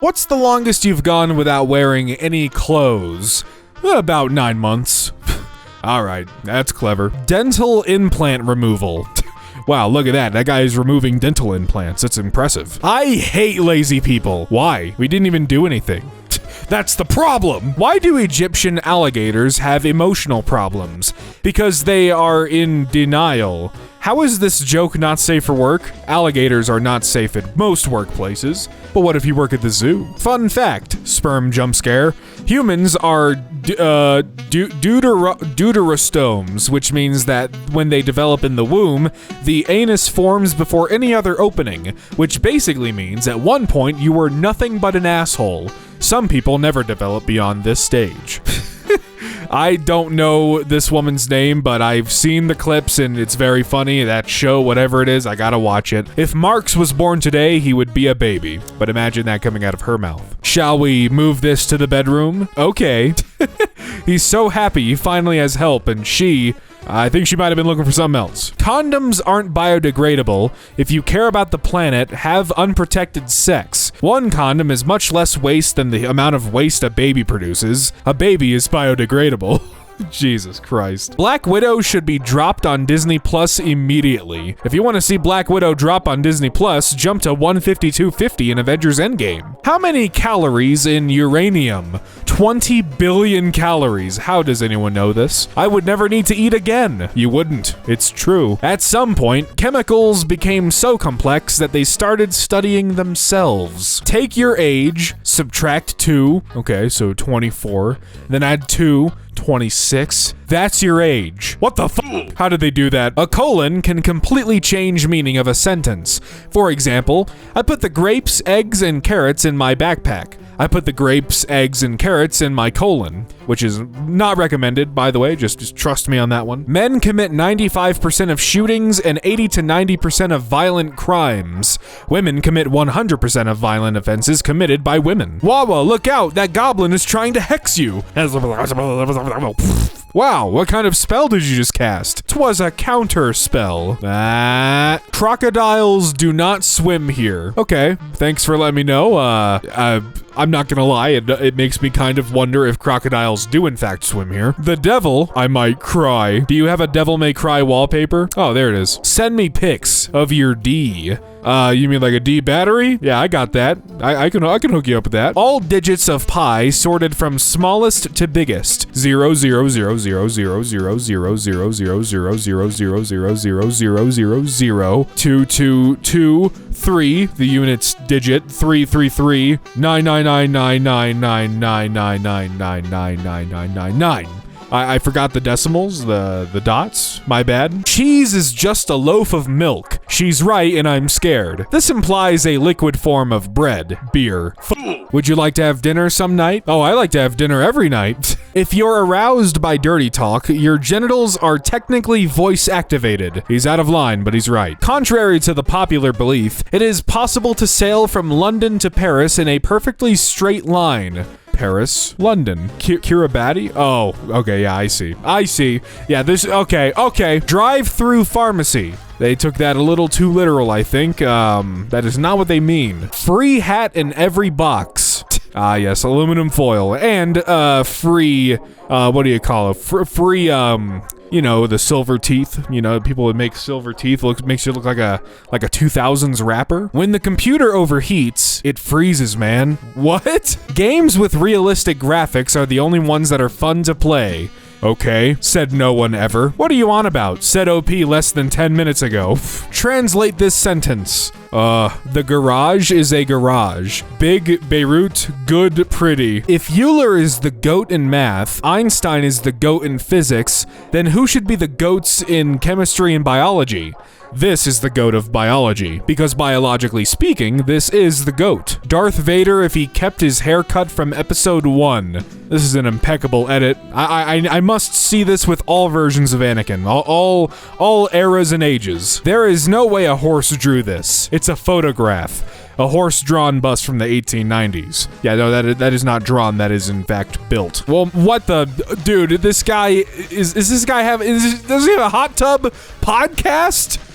What's the longest you've gone without wearing any clothes? About 9 months. Alright, that's clever. Dental implant removal. Wow, look at that. That guy is removing dental implants. It's impressive. I hate lazy people. Why? We didn't even do anything. That's the problem. Why do Egyptian alligators have emotional problems? Because they are in denial. How is this joke not safe for work? Alligators are not safe at most workplaces. But what if you work at the zoo? Fun fact, sperm jump scare. Humans are deuterostomes, which means that when they develop in the womb, the anus forms before any other opening, which basically means at one point you were nothing but an asshole. Some people never develop beyond this stage. I don't know this woman's name, but I've seen the clips and it's very funny. That show, whatever it is, I gotta watch it. If Marx was born today, he would be a baby. But imagine that coming out of her mouth. Shall we move this to the bedroom? Okay. He's so happy he finally has help, and I think she might have been looking for something else. Condoms aren't biodegradable. If you care about the planet, have unprotected sex. One condom is much less waste than the amount of waste a baby produces. A baby is biodegradable. Jesus Christ. Black Widow should be dropped on Disney Plus immediately. If you want to see Black Widow drop on Disney Plus, jump to 152.50 in Avengers Endgame. How many calories in uranium? 20 billion calories. How does anyone know this? I would never need to eat again. You wouldn't. It's true. At some point, chemicals became so complex that they started studying themselves. Take your age, subtract 2. Okay, so 24. Then add 2. 26. That's your age. What the fuck? How did they do that? A colon can completely change meaning of a sentence. For example, I put the grapes, eggs, and carrots in my backpack. I put the grapes, eggs, and carrots in my colon, which is not recommended, by the way. Just trust me on that one. Men commit 95% of shootings and 80 to 90% of violent crimes. Women commit 100% of violent offenses committed by women. Wawa, look out! That goblin is trying to hex you! Wow, what kind of spell did you just cast? 'Twas a counter spell. Crocodiles do not swim here. Okay, thanks for letting me know. I'm not gonna lie, it makes me kind of wonder if crocodiles do in fact swim here. The devil, I might cry. Do you have a Devil May Cry wallpaper? Oh, there it is. Send me pics of your D. You mean like a D battery? Yeah, I got that. I can hook you up with that. All digits of pi sorted from smallest to biggest. 0 0 0 0 0 0 0 0 0 0 0 0 0 0 0 0 0 0 2 2 2 3. The unit's digit 3 3 3 9 9 9 9 9 9 9 9 9 9 9 9 9 9. I forgot the decimals, the dots. My bad. Cheese is just a loaf of milk. She's right and I'm scared. This implies a liquid form of bread, beer. Would you like to have dinner some night? Oh, I like to have dinner every night. If you're aroused by dirty talk, your genitals are technically voice activated. He's out of line, but he's right. Contrary to the popular belief, it is possible to sail from London to Paris in a perfectly straight line. Paris, London, Kiribati? Oh, okay, yeah, I see. Yeah, okay. Drive-through pharmacy. They took that a little too literal, I think. That is not what they mean. Free hat in every box. Ah, yes, aluminum foil. And, free, what do you call it? Free, the silver teeth. People would make silver teeth. Makes you look like a 2000s rapper. When the computer overheats, it freezes, man. What? Games with realistic graphics are the only ones that are fun to play. Okay, said no one ever. What are you on about? Said OP less than 10 minutes ago. Translate this sentence. The garage is a garage. Big, Beirut, good, pretty. If Euler is the goat in math, Einstein is the goat in physics, then who should be the goats in chemistry and biology? This is the goat of biology, because biologically speaking, this is the goat. Darth Vader if he kept his haircut from episode 1. This is an impeccable edit. I must see this with all versions of Anakin, all eras and ages. There is no way a horse drew this. It's a photograph. A horse-drawn bust from the 1890s. Yeah, no, that is not drawn. That is, in fact, built. Well, what the... Dude, this guy... Does he have a hot tub podcast?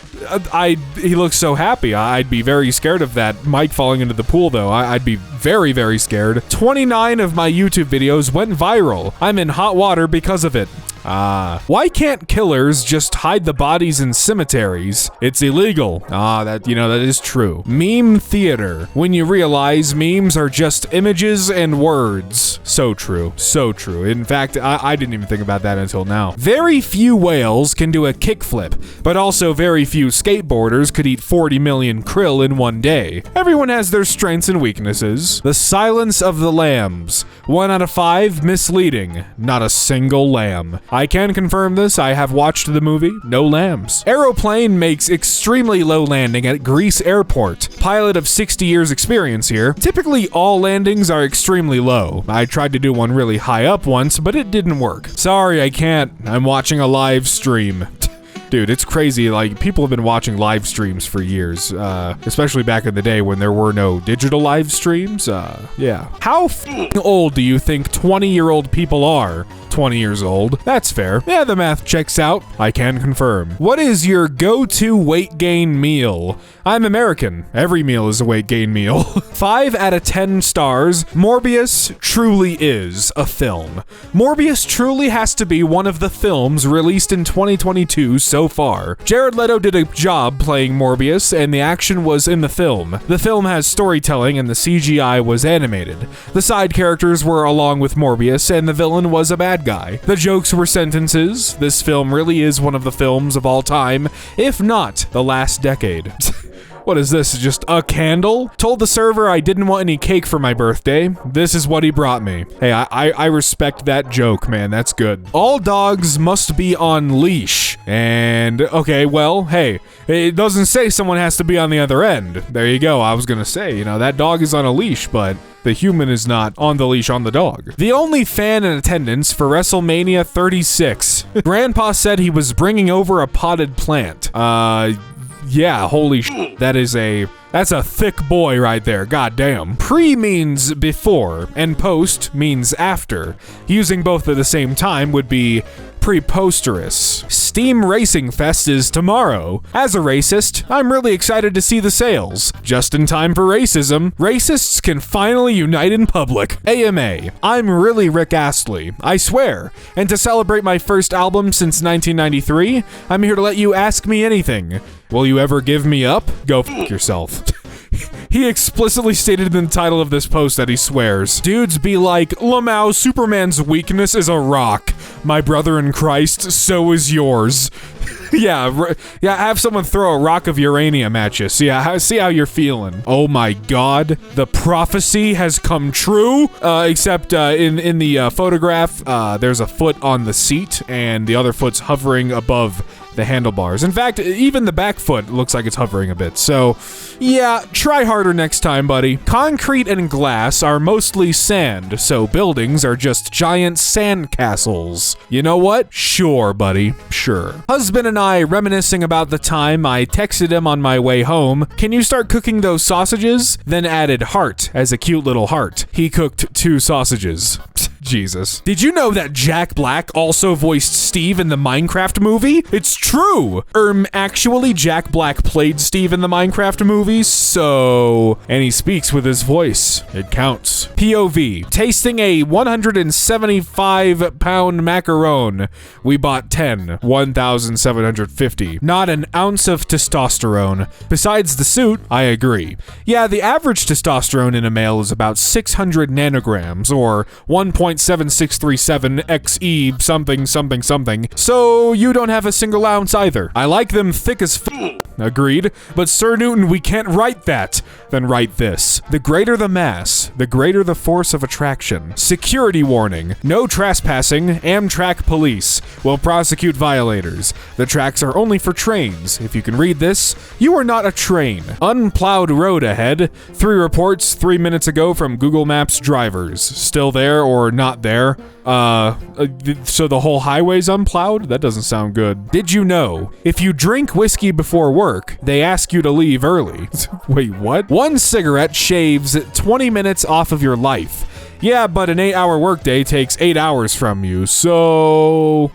He looks so happy. I'd be very scared of that Mike falling into the pool, though. I'd be very, very scared. 29 of my YouTube videos went viral. I'm in hot water because of it. Why can't killers just hide the bodies in cemeteries? It's illegal. That is true. Meme theater. When you realize memes are just images and words. So true. So true. In fact, I didn't even think about that until now. Very few whales can do a kickflip, but also very few skateboarders could eat 40 million krill in one day. Everyone has their strengths and weaknesses. The Silence of the Lambs. 1 out of 5, misleading. Not a single lamb. I can confirm this. I have watched the movie. No lambs. Aeroplane makes extremely low landing at Greece airport. Pilot of 60 years experience here. Typically, all landings are extremely low. I tried to do one really high up once, but it didn't work. Sorry, I can't. I'm watching a live stream. Dude, it's crazy. Like, people have been watching live streams for years, especially back in the day when there were no digital live streams. Yeah. How old do you think 20-year-old people are? 20 years old. That's fair. Yeah, the math checks out. I can confirm. What is your go-to weight gain meal? I'm American. Every meal is a weight gain meal. 5 out of 10 stars. Morbius truly is a film. Morbius truly has to be one of the films released in 2022 so far. Jared Leto did a job playing Morbius, and the action was in the film. The film has storytelling, and the CGI was animated. The side characters were along with Morbius, and the villain was a bad guy. The jokes were sentences. This film really is one of the films of all time, if not the last decade. What is this, just a candle? Told the server I didn't want any cake for my birthday. This is what he brought me. Hey, I respect that joke, man. That's good. All dogs must be on leash. And, okay, well, hey, it doesn't say someone has to be on the other end. There you go. I was gonna say, that dog is on a leash, but the human is not on the leash on the dog. The only fan in attendance for WrestleMania 36. Grandpa said he was bringing over a potted plant. Yeah, holy shit. That's a thick boy right there, goddamn. Pre means before, and post means after. Using both at the same time would be preposterous. Steam Racing Fest is tomorrow. As a racist, I'm really excited to see the sales. Just in time for racism, racists can finally unite in public. AMA, I'm really Rick Astley, I swear. And to celebrate my first album since 1993, I'm here to let you ask me anything. Will you ever give me up? Go f*** yourself. He explicitly stated in the title of this post that he swears. Dudes be like, Lamau, Superman's weakness is a rock. My brother in Christ, so is yours. Yeah, have someone throw a rock of uranium at you. See how you're feeling. Oh my god, the prophecy has come true. Except in the photograph, there's a foot on the seat, and the other foot's hovering above the handlebars. In fact, even the back foot looks like it's hovering a bit. So, yeah, try harder next time, buddy. Concrete and glass are mostly sand, so buildings are just giant sand castles. You know what? Sure, buddy. Sure. Husband and I reminiscing about the time I texted him on my way home, "Can you start cooking those sausages?" Then added heart as a cute little heart. He cooked 2 sausages. Jesus. Did you know that Jack Black also voiced Steve in the Minecraft movie? It's true! Actually, Jack Black played Steve in the Minecraft movie, so... And he speaks with his voice. It counts. POV. Tasting a 175-pound macaron. We bought 10. 1,750. Not an ounce of testosterone. Besides the suit, I agree. Yeah, the average testosterone in a male is about 600 nanograms, or 1.7637 XE something something something, so you don't have a single ounce either. I like them thick as f***. Agreed. But Sir Newton, we can't write that. Then write this. The greater the mass, the greater the force of attraction. Security warning. No trespassing. Amtrak police will prosecute violators. The tracks are only for trains. If you can read this, you are not a train. Unplowed road ahead. 3 reports 3 minutes ago from Google Maps drivers. Still there or not there? So the whole highway's unplowed? That doesn't sound good. Did you know, if you drink whiskey before work, they ask you to leave early? Wait, what? 1 cigarette shaves 20 minutes off of your life. Yeah, but an 8-hour workday takes 8 hours from you, so...